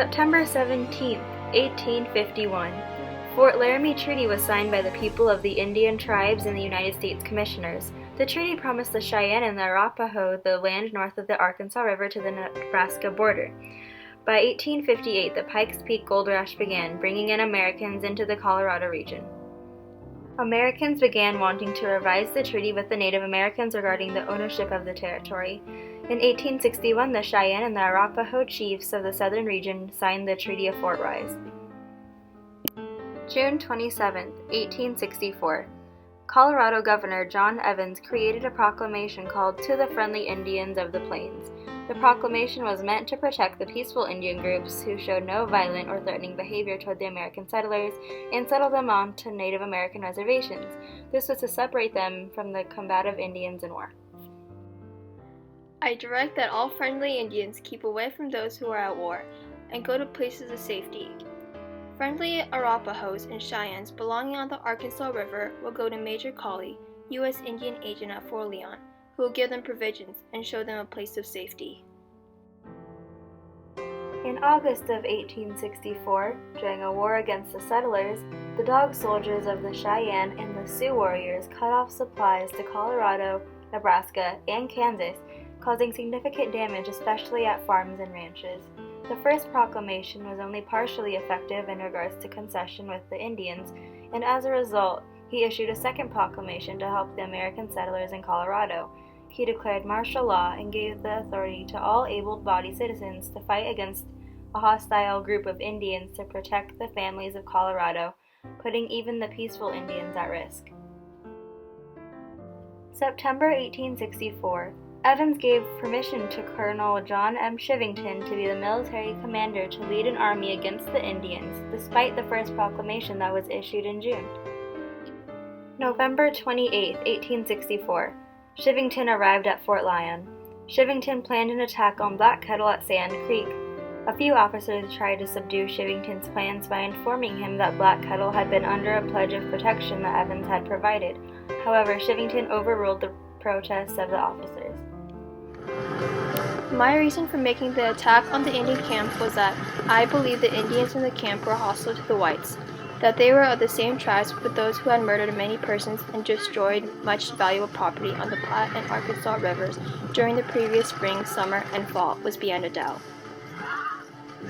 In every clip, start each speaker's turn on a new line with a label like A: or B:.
A: September 17, 1851. Fort Laramie Treaty was signed by the people of the Indian tribes and the United States Commissioners. The treaty promised the Cheyenne and the Arapaho the land north of the Arkansas River to the Nebraska border. By 1858, the Pikes Peak Gold Rush began, bringing in Americans into the Colorado region. Americans began wanting to revise the treaty with the Native Americans regarding the ownership of the territory. In 1861, the Cheyenne and the Arapaho chiefs of the southern region signed the Treaty of Fort Rise. June 27, 1864. Colorado Governor John Evans created a proclamation called "To the Friendly Indians of the Plains." The proclamation was meant to protect the peaceful Indian groups who showed no violent or threatening behavior toward the American settlers and settle them onto Native American reservations. This was to separate them from the combative Indians in war.
B: I direct that all friendly Indians keep away from those who are at war and go to places of safety. Friendly Arapahoes and Cheyennes belonging on the Arkansas River will go to Major Cawley, U.S. Indian agent at Fort Leon, who will give them provisions and show them a place of safety.
A: In August of 1864, during a war against the settlers, the Dog Soldiers of the Cheyenne and the Sioux warriors cut off supplies to Colorado, Nebraska, and Kansas, causing significant damage, especially at farms and ranches. The first proclamation was only partially effective in regards to concession with the Indians, and as a result, he issued a second proclamation to help the American settlers in Colorado. He declared martial law and gave the authority to all able-bodied citizens to fight against a hostile group of Indians to protect the families of Colorado, putting even the peaceful Indians at risk. September 1864. Evans gave permission to Colonel John M. Chivington to be the military commander to lead an army against the Indians, despite the first proclamation that was issued in June. November 28, 1864. Chivington arrived at Fort Lyon. Chivington planned an attack on Black Kettle at Sand Creek. A few officers tried to subdue Chivington's plans by informing him that Black Kettle had been under a pledge of protection that Evans had provided. However, Chivington overruled the protests of the officers.
B: My reason for making the attack on the Indian camp was that I believed the Indians in the camp were hostile to the whites, that they were of the same tribes with those who had murdered many persons and destroyed much valuable property on the Platte and Arkansas rivers during the previous spring, summer, and fall was beyond a doubt.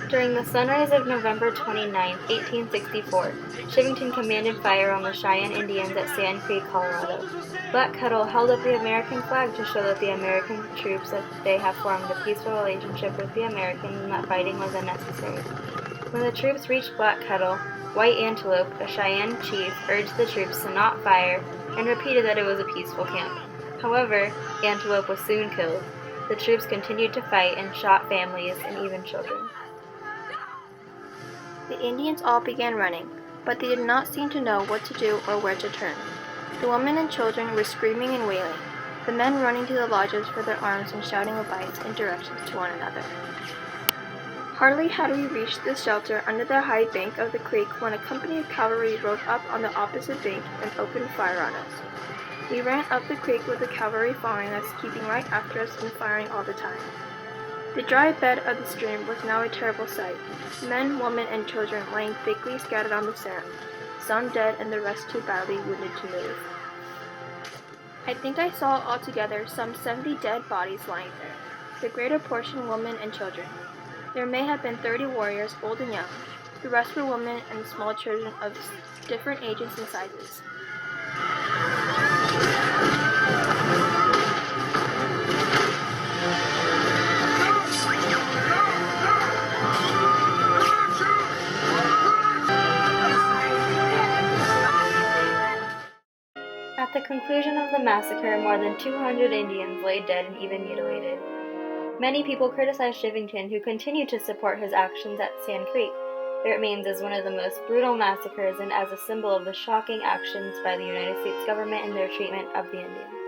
A: During the sunrise of November 29, 1864, Chivington commanded fire on the Cheyenne Indians at Sand Creek, Colorado. Black Kettle held up the American flag to show that the American troops that they have formed a peaceful relationship with the Americans and that fighting was unnecessary. When the troops reached Black Kettle, White Antelope, a Cheyenne chief, urged the troops to not fire and repeated that it was a peaceful camp. However, Antelope was soon killed. The troops continued to fight and shot families and even children.
B: The Indians all began running, but they did not seem to know what to do or where to turn. The women and children were screaming and wailing, the men running to the lodges for their arms and shouting advice and directions to one another. Hardly had we reached the shelter under the high bank of the creek when a company of cavalry rode up on the opposite bank and opened fire on us. We ran up the creek with the cavalry following us, keeping right after us and firing all the time. The dry bed of the stream was now a terrible sight, men, women, and children lying thickly scattered on the sand, some dead and the rest too badly wounded to move. I think I saw altogether some 70 dead bodies lying there, the greater portion women and children. There may have been 30 warriors, old and young. The rest were women and small children of different ages and sizes.
A: At the conclusion of the massacre, more than 200 Indians lay dead and even mutilated. Many people criticized Chivington, who continued to support his actions at Sand Creek. It remains as one of the most brutal massacres and as a symbol of the shocking actions by the United States government in their treatment of the Indians.